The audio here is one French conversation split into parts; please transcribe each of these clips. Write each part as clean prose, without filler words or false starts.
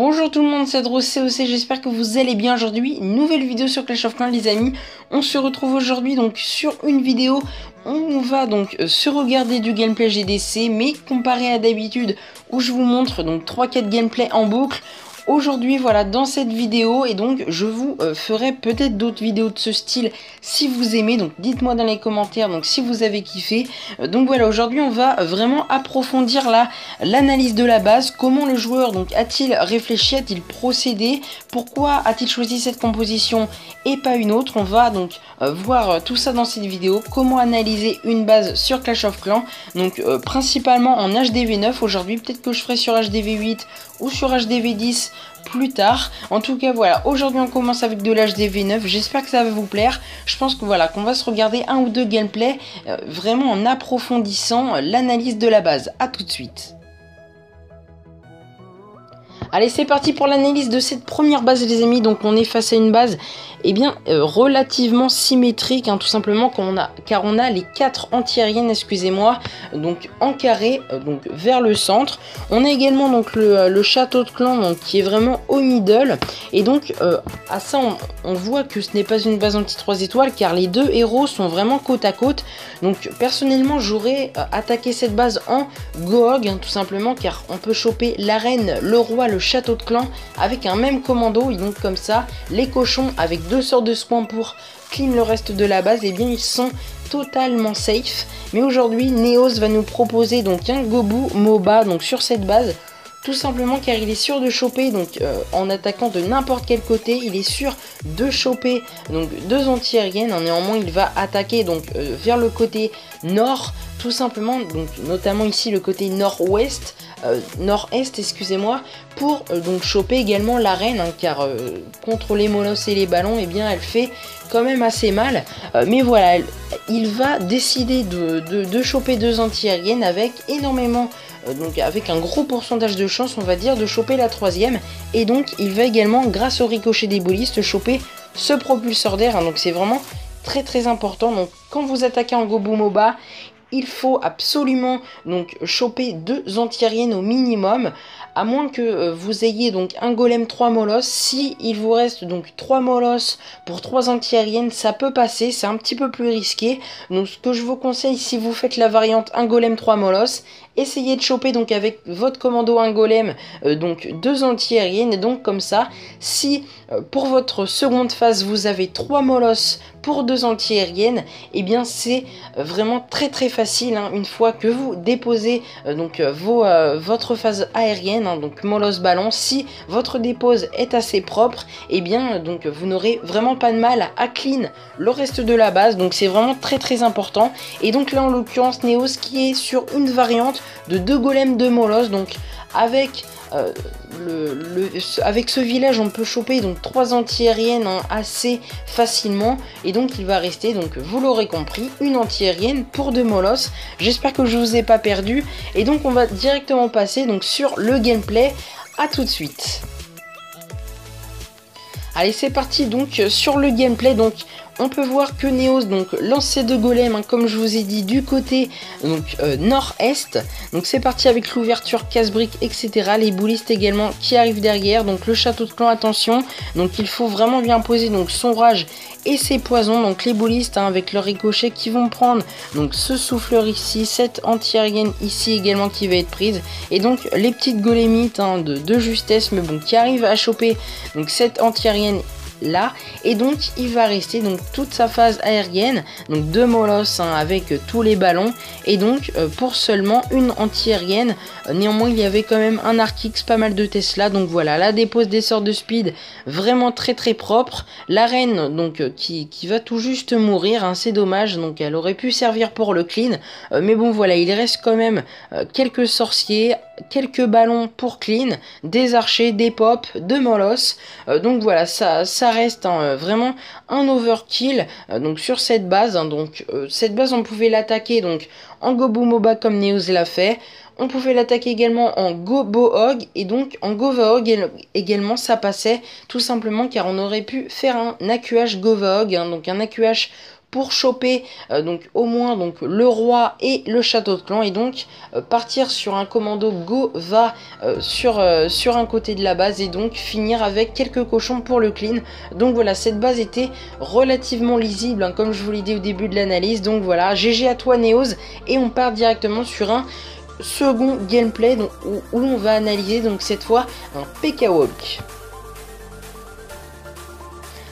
Bonjour tout le monde, c'est DroCoc, j'espère que vous allez bien aujourd'hui. Nouvelle vidéo sur Clash of Clans les amis. On se retrouve aujourd'hui donc sur une vidéo. On va donc se regarder du gameplay GDC, mais comparé à d'habitude où je vous montre donc 3-4 gameplays en boucle. Aujourd'hui voilà dans cette vidéo et donc je vous ferai peut-être d'autres vidéos de ce style si vous aimez, donc dites-moi dans les commentaires donc si vous avez kiffé. Donc voilà, aujourd'hui on va vraiment approfondir l'analyse de la base, comment le joueur donc a-t-il réfléchi, a-t-il procédé, pourquoi a-t-il choisi cette composition et pas une autre. On va donc voir tout ça dans cette vidéo, comment analyser une base sur Clash of Clans, donc principalement en HDV9 aujourd'hui, peut-être que je ferai sur HDV8 ou sur HDV10 plus tard. En tout cas voilà, aujourd'hui on commence avec de l'HDV9, j'espère que ça va vous plaire. Je pense que voilà, qu'on va se regarder un ou deux gameplays vraiment en approfondissant l'analyse de la base. A tout de suite. Allez, c'est parti pour l'analyse de cette première base les amis. Donc on est face à une base relativement symétrique, hein, tout simplement car on a les 4 anti-aériennes, excusez-moi, donc en carré, donc vers le centre. On a également donc le château de clan donc, qui est vraiment au middle. Et donc à ça on voit que ce n'est pas une base anti-3 étoiles car les deux héros sont vraiment côte à côte. Donc personnellement j'aurais attaqué cette base en Gohog, hein, tout simplement car on peut choper l'arène, le roi, le château de clan avec un même commando. Et donc comme ça les cochons avec deux sortes de soins pour clean le reste de la base, et bien ils sont totalement safe. Mais aujourd'hui Neos va nous proposer donc un Gobu MOBA donc sur cette base, tout simplement car il est sûr de choper donc en attaquant de n'importe quel côté, il est sûr de choper donc deux anti-aériennes. Néanmoins il va attaquer donc vers le côté nord, tout simplement, donc notamment ici le côté nord-ouest, nord-est excusez-moi, pour donc choper également l'arène, hein, car contre les molosses et les ballons, et bien elle fait quand même assez mal. Mais voilà, il va décider de choper deux anti-aériennes avec énormément, donc avec un gros pourcentage de chance on va dire de choper la troisième. Et donc il va également grâce au ricochet des ballistes choper ce propulseur d'air, hein, donc c'est vraiment très important. Donc quand vous attaquez en Gobu MOBA, il faut absolument donc choper deux anti-aériennes au minimum, à moins que vous ayez donc un golem 3 molosses. Si il vous reste donc 3 molosses pour 3 anti-aériennes, ça peut passer, c'est un petit peu plus risqué. Donc ce que je vous conseille, si vous faites la variante un golem 3 molosses, essayez de choper donc avec votre commando un golem donc deux anti-aériennes. Et donc comme ça, si pour votre seconde phase vous avez 3 molosses pour deux anti-aériennes, et bien c'est vraiment très facile, hein, une fois que vous déposez donc votre phase aérienne, hein, donc molosse ballon. Si votre dépose est assez propre, et bien donc vous n'aurez vraiment pas de mal à clean le reste de la base. Donc c'est vraiment très important. Et donc là en l'occurrence Neos qui est sur une variante de deux golems de molosse, donc avec avec ce village on peut choper donc 3 anti-aériennes, hein, assez facilement. Et donc il va rester, donc vous l'aurez compris, une anti-aérienne pour 2 molosses. J'espère que je vous ai pas perdu. Et donc on va directement passer donc sur le gameplay. À tout de suite. Allez, c'est parti donc sur le gameplay. Donc on peut voir que Neos donc lance ses deux golems, hein, comme je vous ai dit, du côté donc nord-est. Donc c'est parti avec l'ouverture casse-briques, etc. Les ballistes également qui arrivent derrière. Donc le château de clan, attention. Donc il faut vraiment bien poser donc son rage et ses poisons. Donc les ballistes, hein, avec leur ricochet qui vont prendre donc ce souffleur ici, cette anti-aérienne ici également qui va être prise. Et donc les petites golémites, hein, de justesse, mais bon, qui arrivent à choper donc cette anti-aérienne là. Et donc il va rester donc toute sa phase aérienne, donc deux molosses, hein, avec tous les ballons. Et donc pour seulement une anti-aérienne. Néanmoins il y avait quand même un Arc-X, pas mal de Tesla. Donc voilà, la dépose des sorts de speed vraiment très propre. L'arène donc qui va tout juste mourir, hein, c'est dommage, donc elle aurait pu servir pour le clean, mais bon voilà, il reste quand même quelques sorciers, quelques ballons pour clean, des archers, des pops, deux molosses. Donc voilà, ça reste, hein, vraiment un overkill donc sur cette base, hein. Donc cette base on pouvait l'attaquer donc en Gobu MOBA comme Neos l'a fait. On pouvait l'attaquer également en Gobohog, et donc en Govaog également ça passait, tout simplement car on aurait pu faire un AQH Govaog, hein, donc un AQH pour choper donc au moins donc le roi et le château de clan, et donc partir sur un commando go va sur un côté de la base, et donc finir avec quelques cochons pour le clean. Donc voilà, cette base était relativement lisible, hein, comme je vous l'ai dit au début de l'analyse. Donc voilà, GG à toi Neos, et on part directement sur un second gameplay donc, où on va analyser donc cette fois un PK Walk.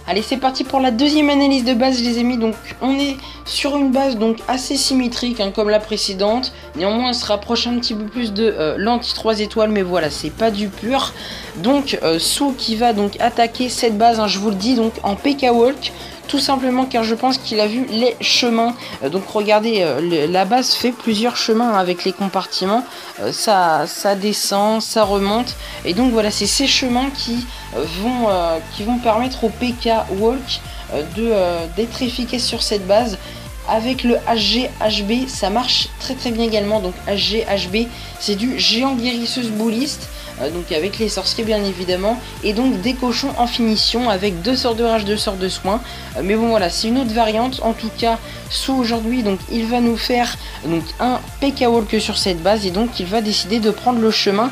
Allez, c'est parti pour la deuxième analyse de base les amis. Donc on est sur une base donc assez symétrique, hein, comme la précédente. Néanmoins elle se rapproche un petit peu plus de l'anti 3 étoiles, mais voilà, c'est pas du pur. Donc Sou qui va donc attaquer cette base, hein, je vous le dis, donc en PK Walk. Tout simplement car je pense qu'il a vu les chemins. Donc regardez, la base fait plusieurs chemins avec les compartiments. Ça descend, ça remonte. Et donc voilà, c'est ces chemins qui vont permettre au PK Walk d'être efficace sur cette base. Avec le HG HB, ça marche très très bien également. Donc HG HB, c'est du géant guérisseuse bouliste. Donc avec les sorciers bien évidemment, et donc des cochons en finition avec 2 sorts de rage, 2 sorts de soin. Mais bon voilà, c'est une autre variante. En tout cas, Sou aujourd'hui donc il va nous faire donc un PK Walk sur cette base, et donc il va décider de prendre le chemin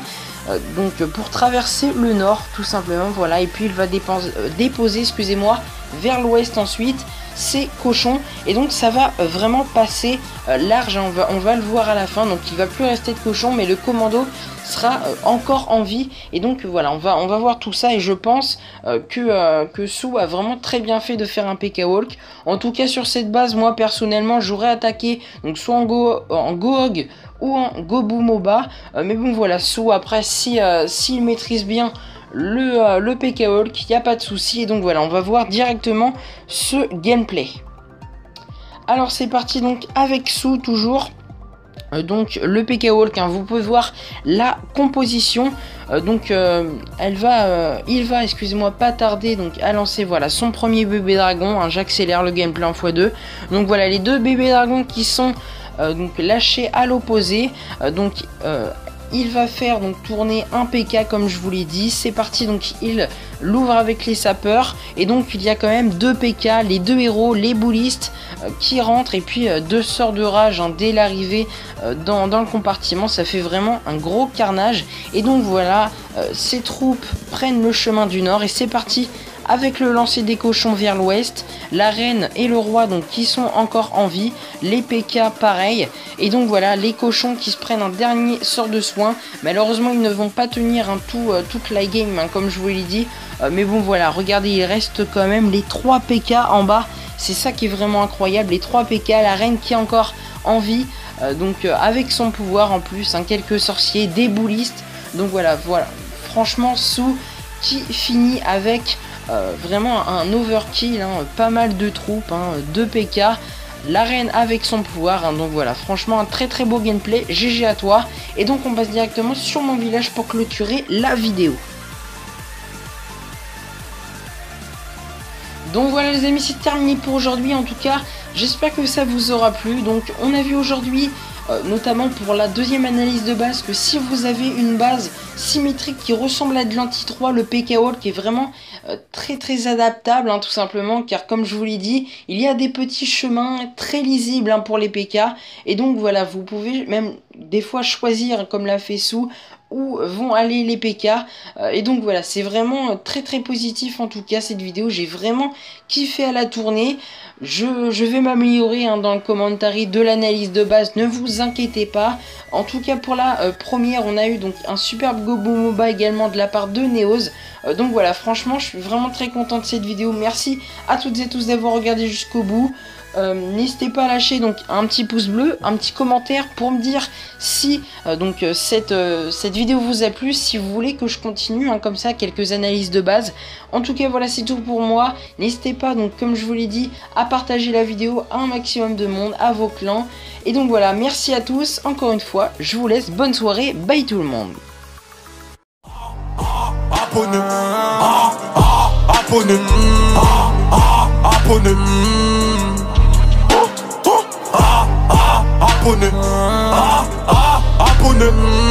donc pour traverser le nord tout simplement. Voilà, et puis il va déposer excusez-moi vers l'ouest ensuite ces cochons, et donc ça va vraiment passer large, hein, on va le voir à la fin. Donc il va plus rester de cochons, mais le commando sera encore en vie, et donc voilà, on va voir tout ça, et je pense que Sou a vraiment très bien fait de faire un PK Walk. En tout cas sur cette base, moi personnellement j'aurais attaqué donc soit en Gohog ou en Gobu Moba, mais bon voilà, Sou après s'il maîtrise bien le PK Walk, il n'y a pas de souci. Et donc voilà, on va voir directement ce gameplay. Alors c'est parti donc avec Sou toujours. Donc le PK Walk, hein, vous pouvez voir la composition. Il va excusez-moi pas tarder donc à lancer voilà son premier bébé dragon, hein, j'accélère le gameplay en x2. Donc voilà les deux bébés dragons qui sont donc lâchés à l'opposé. Il va faire donc tourner un PK comme je vous l'ai dit. C'est parti, donc il l'ouvre avec les sapeurs, et donc il y a quand même 2 PK, les 2 héros, les boulistes qui rentrent, et puis 2 sorts de rage, hein, dès l'arrivée dans le compartiment. Ça fait vraiment un gros carnage, et donc voilà, ces troupes prennent le chemin du nord, et c'est parti avec le lancer des cochons vers l'ouest, la reine et le roi donc qui sont encore en vie, les PK pareil, et donc voilà les cochons qui se prennent un dernier sort de soin. Malheureusement ils ne vont pas tenir toute la game, hein, comme je vous l'ai dit, mais bon voilà, regardez, il reste quand même les 3 PK en bas, c'est ça qui est vraiment incroyable, les 3 PK, la reine qui est encore en vie, avec son pouvoir en plus, hein, quelques sorciers, des boulistes. Donc voilà, franchement Sou qui finit avec vraiment un overkill, hein, pas mal de troupes, hein, 2 PK, la reine avec son pouvoir, hein, donc voilà, franchement un très très beau gameplay, GG à toi. Et donc on passe directement sur mon village pour clôturer la vidéo. Donc voilà les amis, c'est terminé pour aujourd'hui. En tout cas j'espère que ça vous aura plu. Donc on a vu aujourd'hui notamment pour la deuxième analyse de base, que si vous avez une base symétrique qui ressemble à de l'anti 3, le PK Walk est vraiment très très adaptable, hein, tout simplement, car comme je vous l'ai dit, il y a des petits chemins très lisibles, hein, pour les PK, et donc voilà, vous pouvez même des fois choisir, comme l'a fait Sou, où vont aller les PK, et donc voilà, c'est vraiment très très positif. En tout cas cette vidéo, j'ai vraiment kiffé à la tournée. Je vais m'améliorer, hein, dans le commentary de l'analyse de base, ne vous inquiétez pas. En tout cas pour la première, on a eu donc un superbe Gobu Moba également de la part de Neos. Donc voilà, franchement je suis vraiment très content de cette vidéo. Merci à toutes et tous d'avoir regardé jusqu'au bout. N'hésitez pas à lâcher donc un petit pouce bleu, un petit commentaire pour me dire si cette vidéo vous a plu, si vous voulez que je continue, hein, comme ça, quelques analyses de base. En tout cas voilà, c'est tout pour moi. N'hésitez pas donc, comme je vous l'ai dit, à partager la vidéo à un maximum de monde, à vos clans. Et donc voilà, merci à tous, encore une fois, je vous laisse, bonne soirée, bye tout le monde. Abonné.